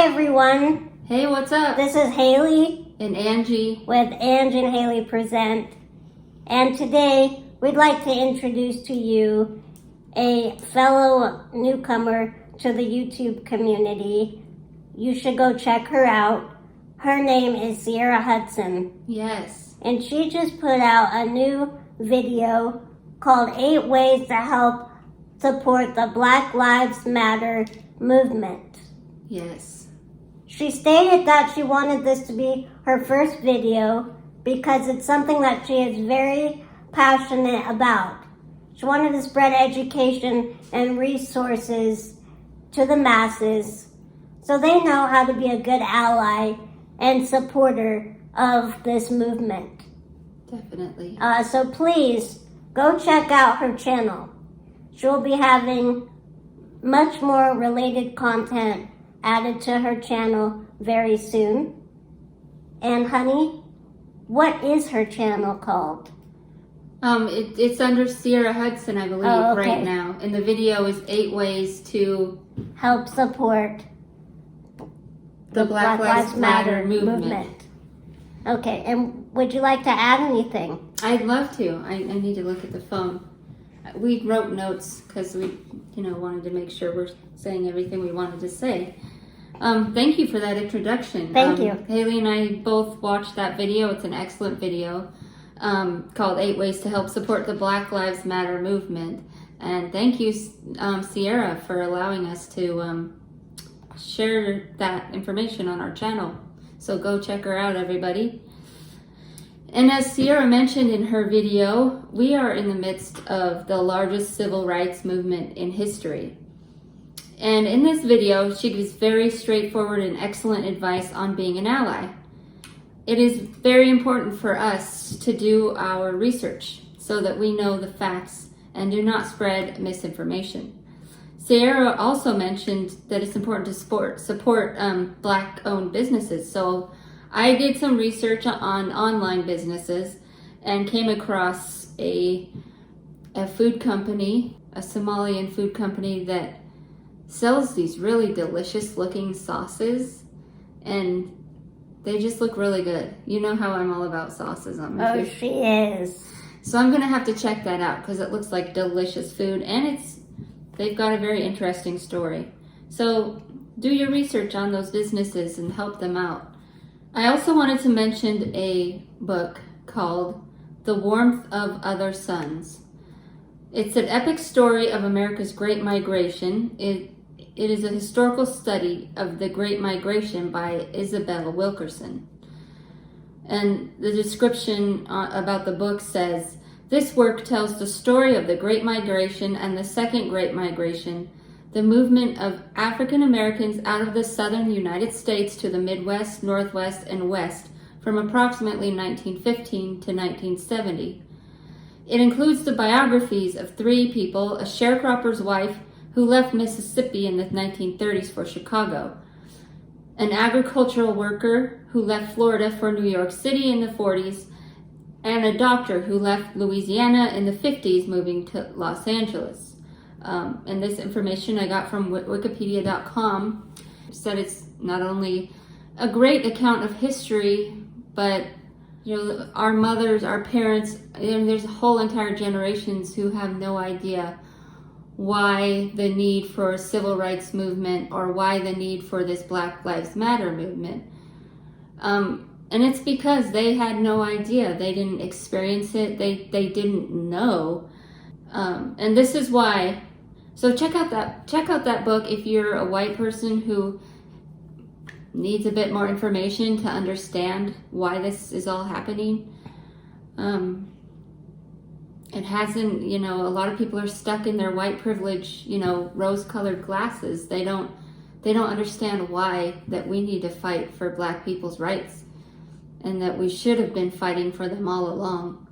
Hi everyone. Hey, what's up? This is Haley And Angie. with Angie and Haley Present. And today we'd like to introduce to you a fellow newcomer to the YouTube community. You should go check her out. Her name is Sierra Hudson. Yes. And she just put out a new video called 8 Ways to Help Support the Black Lives Matter movement. Yes. She stated that she wanted this to be her first video because it's something that she is very passionate about. She wanted to spread education and resources to the masses so they know how to be a good ally and supporter of this movement. Definitely. So please go check out her channel. She'll be having much more related content added to her channel very soon. And honey, what is her channel called? It's under Sierra Hudson, I believe, Oh, okay. right now. And the video is 8 ways to Help support the Black Lives Matter movement. Okay, and would you like to add anything? I'd love to. I need to look at the phone. We wrote notes because we, wanted to make sure we're saying everything we wanted to say. Thank you for that introduction. Thank you. Haley and I both watched that video. It's an excellent video called 8 Ways to Help Support the Black Lives Matter movement. And thank you, Sierra, for allowing us to share that information on our channel. So go check her out, everybody. And as Sierra mentioned in her video, we are in the midst of the largest civil rights movement in history. And in this video, she gives very straightforward and excellent advice on being an ally. It is very important for us to do our research so that we know the facts and do not spread misinformation. Sierra also mentioned that it's important to support Black-owned businesses. So I did some research on online businesses and came across a food company, a Somalian food company that sells these really delicious looking sauces, and they just look really good. You know how I'm all about sauces on my food. Oh, she is. So I'm gonna have to check that out because it looks like delicious food, and they've got a very interesting story. So do your research on those businesses and help them out. I also wanted to mention a book called The Warmth of Other Suns. It's an epic story of America's Great Migration. It is a historical study of the Great Migration by Isabel Wilkerson. And the description about the book says, "This work tells the story of the Great Migration and the Second Great Migration, the movement of African Americans out of the southern United States to the Midwest, Northwest, and West from approximately 1915 to 1970. It includes the biographies of 3 people, a sharecropper's wife who left Mississippi in the 1930s for Chicago, an agricultural worker who left Florida for New York City in the 40s, and a doctor who left Louisiana in the 50s moving to Los Angeles." And this information I got from Wikipedia.com. Said it's not only a great account of history, but our mothers, our parents, and there's whole entire generations who have no idea why the need for a civil rights movement or why the need for this Black Lives Matter movement. And it's because they had no idea. They didn't experience it. They didn't know. And this is why. So check out that book if you're a white person who needs a bit more information to understand why this is all happening. It hasn't, a lot of people are stuck in their white privilege, rose-colored glasses. They don't understand why that we need to fight for Black people's rights and that we should have been fighting for them all along.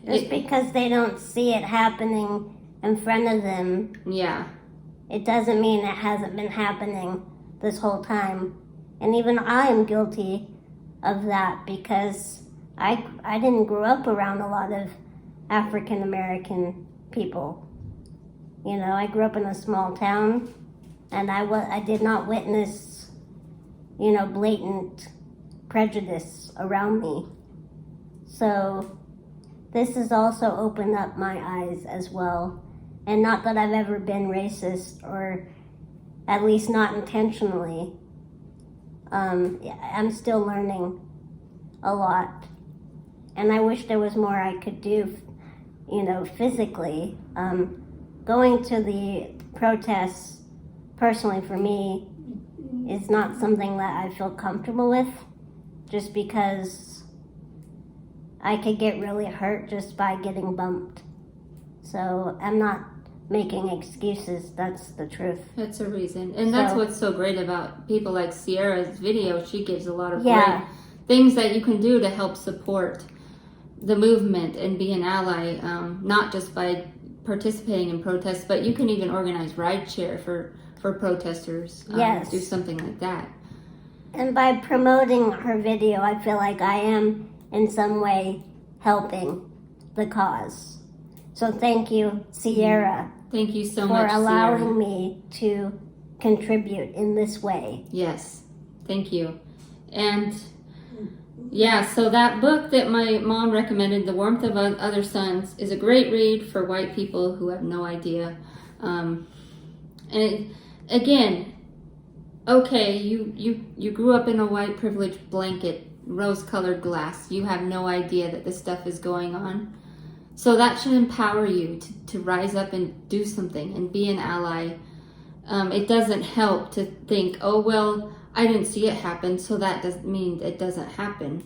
Just because they don't see it happening in front of them, yeah, it doesn't mean it hasn't been happening this whole time. And even I am guilty of that because I didn't grow up around a lot of African American people. I grew up in a small town and I did not witness, blatant prejudice around me. So this has also opened up my eyes as well. And not that I've ever been racist, or at least not intentionally. I'm still learning a lot. And I wish there was more I could do, physically. Going to the protests, personally for me, is not something that I feel comfortable with, just because I could get really hurt just by getting bumped. So I'm not making excuses. That's the truth. That's a reason. And that's what's so great about people like Sierra's video. She gives a lot of Yeah. great things that you can do to help support the movement and be an ally, not just by participating in protests, but you can even organize rideshare for protesters. Yes. Do something like that. And by promoting her video, I feel like I am in some way helping the cause. So thank you, Sierra. Thank you so for much, allowing Sierra. me to contribute in this way. Yes, thank you. And yeah, so that book that my mom recommended, The Warmth of Other Suns, is a great read for white people who have no idea. And again, okay, you grew up in a white privileged blanket, rose-colored glass. You have no idea that this stuff is going on. So that should empower you to rise up and do something and be an ally. It doesn't help to think, oh, well, I didn't see it happen, so that doesn't mean it doesn't happen.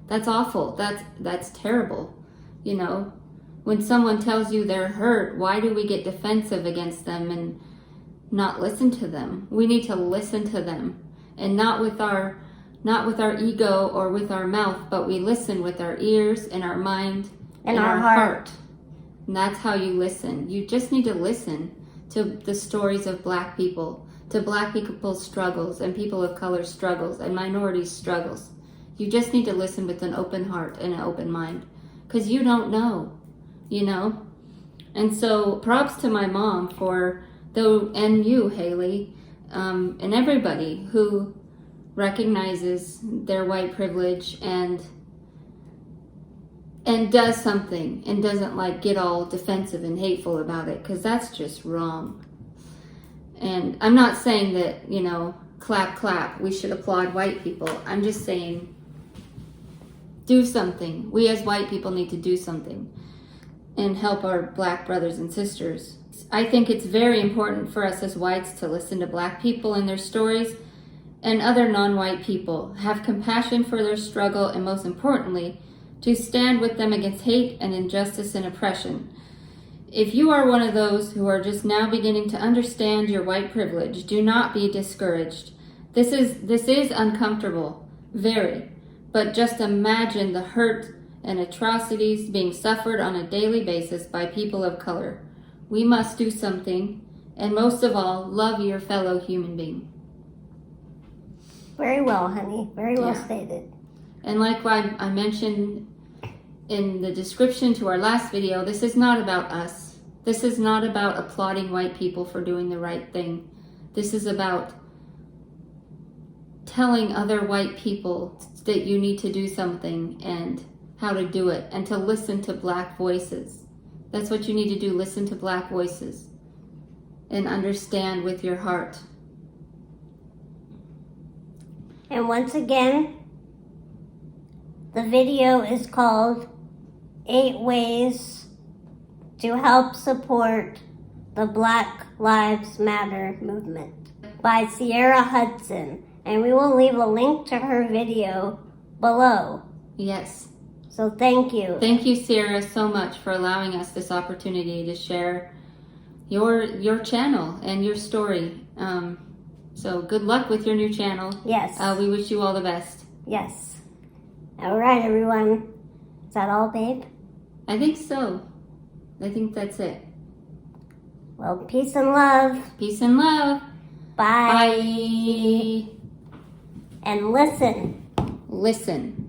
That's awful. That's terrible. When someone tells you they're hurt, why do we get defensive against them and not listen to them? We need to listen to them, and not with our ego or with our mouth, but we listen with our ears and our mind. And our heart. And that's how you listen. You just need to listen to the stories of Black people, to Black people's struggles and people of color struggles and minorities struggles. You just need to listen with an open heart and an open mind, because you don't know, And so props to my mom and you, Haley, and everybody who recognizes their white privilege and does something and doesn't get all defensive and hateful about it, because that's just wrong. And I'm not saying that, clap, clap, we should applaud white people. I'm just saying, do something. We as white people need to do something and help our Black brothers and sisters. I think it's very important for us as whites to listen to Black people and their stories, and other non-white people, have compassion for their struggle, and most importantly, to stand with them against hate and injustice and oppression. If you are one of those who are just now beginning to understand your white privilege, do not be discouraged. This is uncomfortable, very, but just imagine the hurt and atrocities being suffered on a daily basis by people of color. We must do something, and most of all, love your fellow human being. Very well, honey. Very well stated. And like I mentioned in the description to our last video, this is not about us. This is not about applauding white people for doing the right thing. This is about telling other white people that you need to do something and how to do it, and to listen to Black voices. That's what you need to do, listen to Black voices and understand with your heart. And once again, the video is called 8 Ways to Help Support the Black Lives Matter movement by Sierra Hudson. And we will leave a link to her video below. Yes. So thank you. Thank you, Sierra, so much for allowing us this opportunity to share your channel and your story. So good luck with your new channel. Yes. We wish you all the best. Yes. All right, everyone. Is that all, babe? I think so. I think that's it. Well, peace and love. Peace and love. Bye. Bye. And listen. Listen.